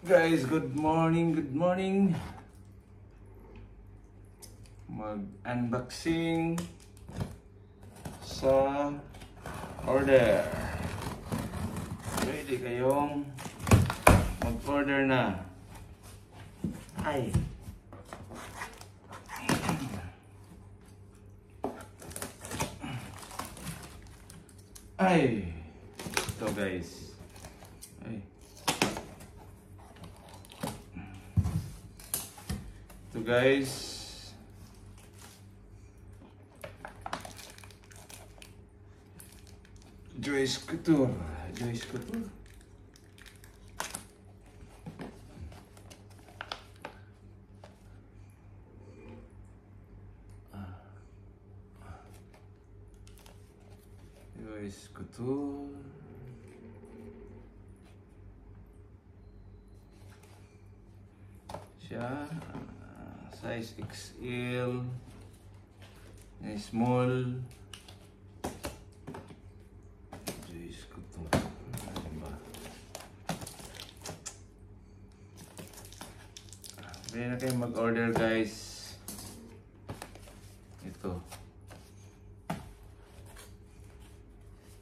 Guys, good morning, good morning. Mag-unboxing sa order. Ready kayong mag-order na? Ay. Ay. Ito guys. Ay. Ito guys. Joyce Couture. Joyce Couture. Joyce Couture. Siya. Size XL. Small. Joyce Couture. Pwede na kayo mag-order guys. Ito.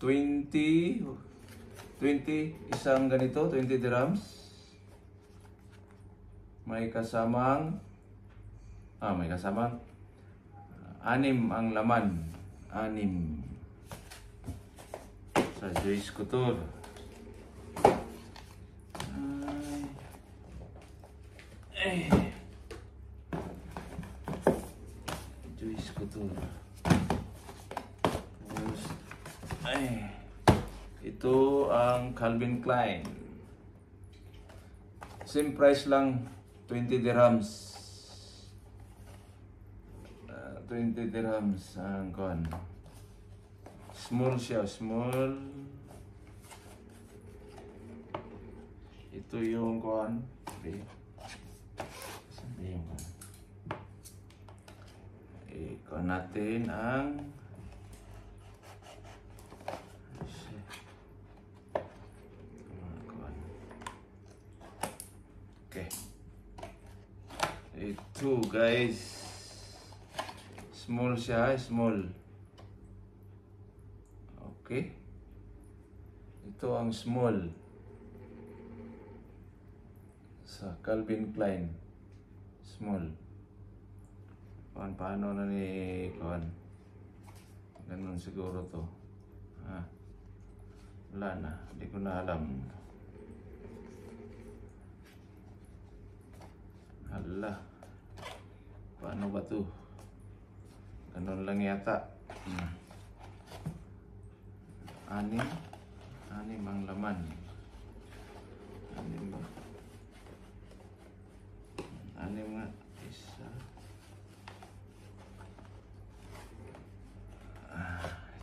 20 isang ganito, 20 dirhams. May kasamang anim ang laman. Anim. Sa Joyce Couture. Ay. Joyce Couture. Ay. Ito ang Calvin Klein. Same price lang, 20 dirhams. 20 dirhams ang kon. Small siya, small. Ito yung kon. Sabi yung kon. Ikon natin ang okay. Ito guys. Small siya, small. Okay. Ito ang small. Sa Calvin Klein. Small. Paano na ni Kuan? Ganun siguro to. Wala na. Hindi ko na alam. Hala. Paano ba to? Ganun lang yata. Anim ang laman. Anim ba? Anim nga. Isa.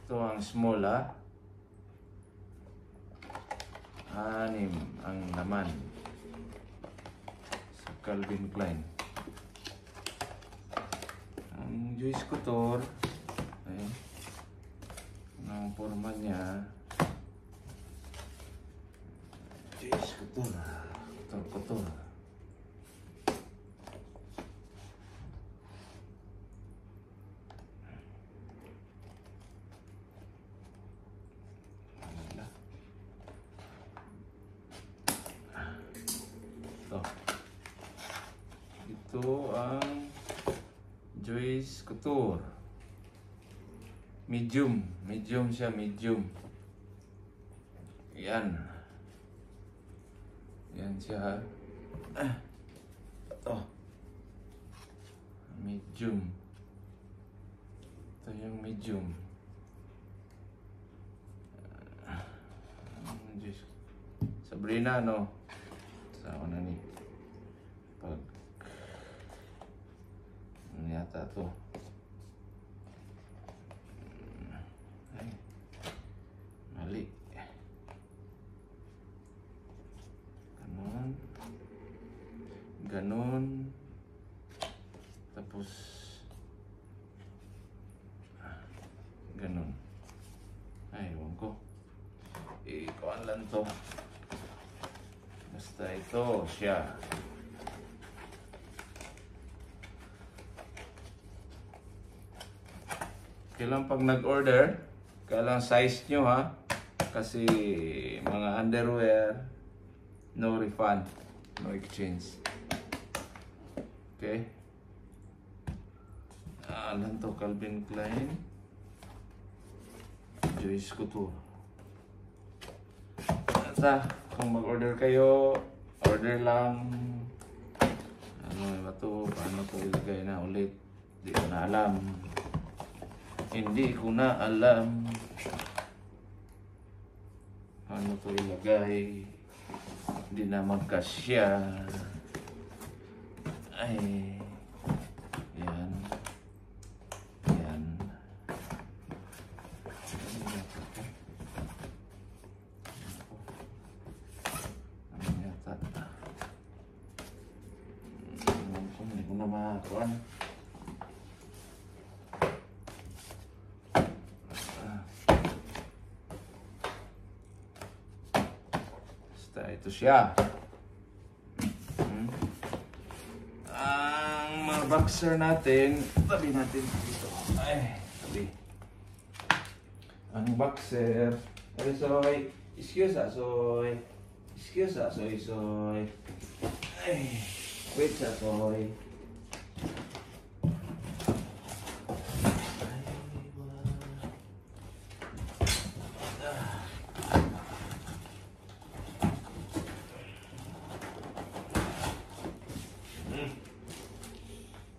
Ito ang small ha. Anim ang laman. Sa Calvin Klein. Ang Joyce Couture. Ayan. Ang forma niya. Joyce Couture. Couture. Ito ang Joyce Couture. Medium siya, medium. Yan siya. Ito. Medium. Ito yung medium. Sabrina, no? Sa ako na ni. Pag ano yata to? Ay. Mali. Ganon. Tapos ganon. Ay, ewan ko. Ikuan lang to. Basta Basta ito siya. Kailan pag nag-order, kailang size nyo ha. Kasi mga underwear, no refund, no exchange. Okay. Alam to, Calvin Klein. Joyce Couture. Basta, kung mag-order kayo, order lang. Ano ba to? Paano to ilagay na ulit? Hindi ko na alam. Hindi ko na alam. Paano to ilagay? Hindi na magkasya. Ay. Yan. Yan. Ano yata? Hindi ko na makakuan. Ito siya. Ang mga boxer natin, tabi natin dito. Ay, tabi. Ang boxer. Ay, soy. Excuse ah, soy. Excuse ah, soy, soy. Ay, wait sa soy.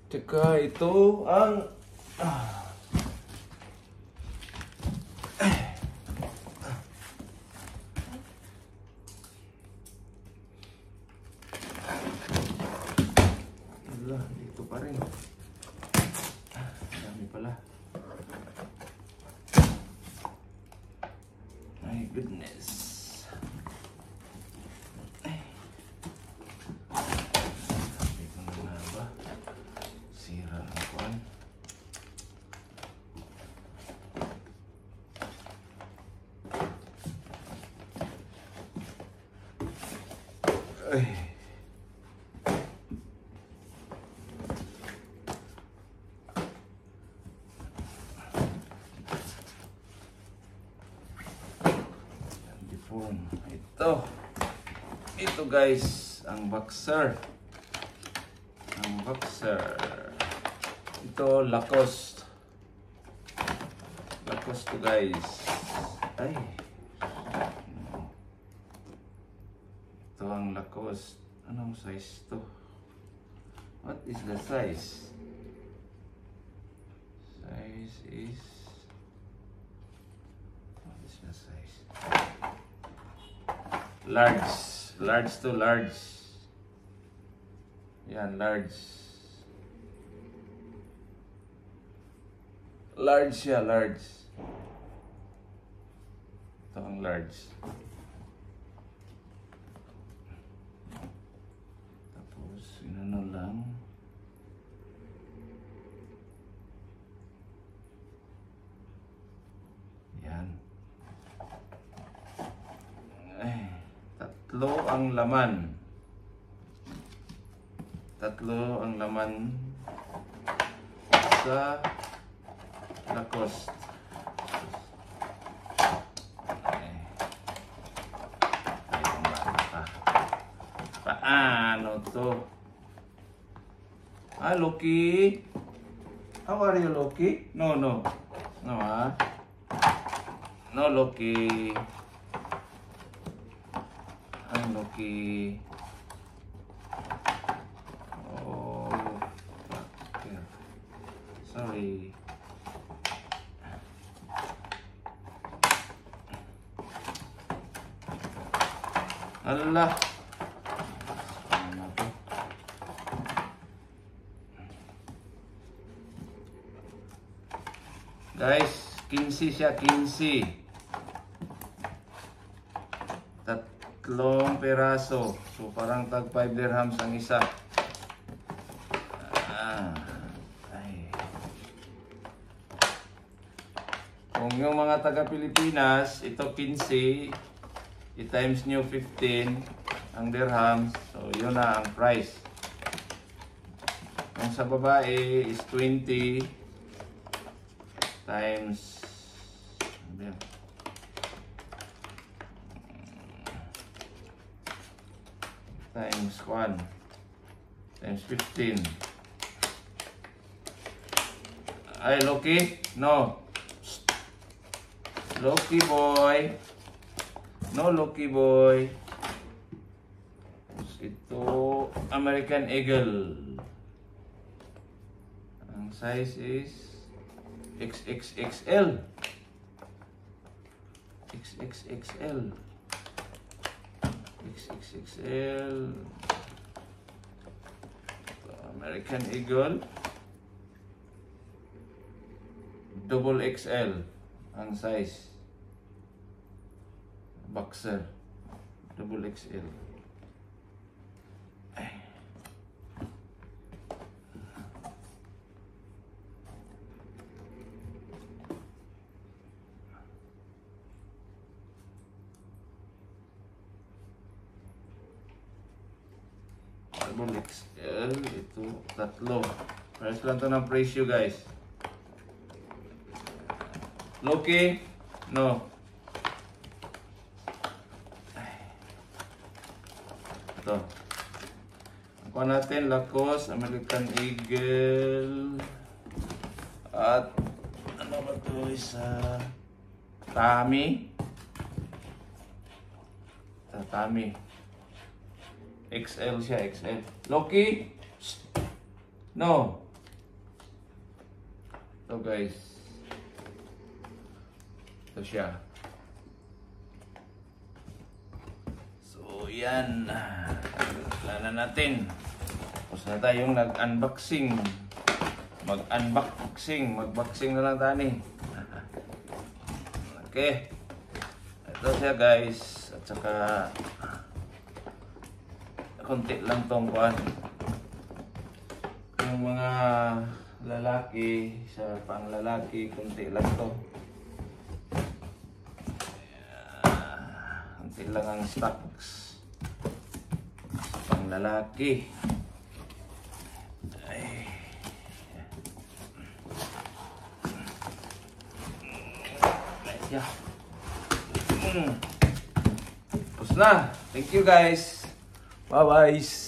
Tsaka ito ang dito pa rin. Dami pala. My goodness. Ito guys, ang boxer. Ang boxer. Ito Lacoste. Lacoste to guys. Ay. Ito ang Lacoste. Anong size to? What is the size? Size is... What is the size? Large. Large to large. Yan, large. Large siya, large. Ito ang large. Tapos, inano lang. Yan. Tatlo ang laman. Tatlo ang laman sa Lacoste. Paano to? Ah, Loki. How are you, Loki? No, no. No, ah. No, Loki. I'm Loki. Oh, okay. Sorry. Allah. Guys, 15 siya, 15. Tatlong peraso. So parang tag 5 dirhams ang isa. Ay. Kung yung mga taga Pilipinas, ito 15, i-times nyo 15, ang dirhams. So, yun na ang price. Yung sa babae is 20 times times 1 times 15. Ay, Loki? No. Loki boy. No, Loki boy. Ito, American Eagle. Ang size is XXXL. XXXL. XXXL. American Eagle. Double XL ang size. Boxer. Double XL. Ay. Double XL. Ito, tatlo. Pares lang ito ng presyo, guys. Loki? No. Ito. Ang kuha natin, Lacoste, American Eagle. At, ano ba ito? Isa. Tommy. Tommy. XL siya, XL. Loki? No. Ito, guys. Ito siya. So, yan. Plana natin. Tapos na tayong nag-unboxing. Mag-boxing na lang tani. Okay. Ito siya, guys. At saka konti lang tong kuan. Yung mga lalaki, sa pang lalaki, konti lang to. Konti lang ang stocks sa pang lalaki. Ay. Yeah. Tapos na. Thank you, guys. Bye-bye.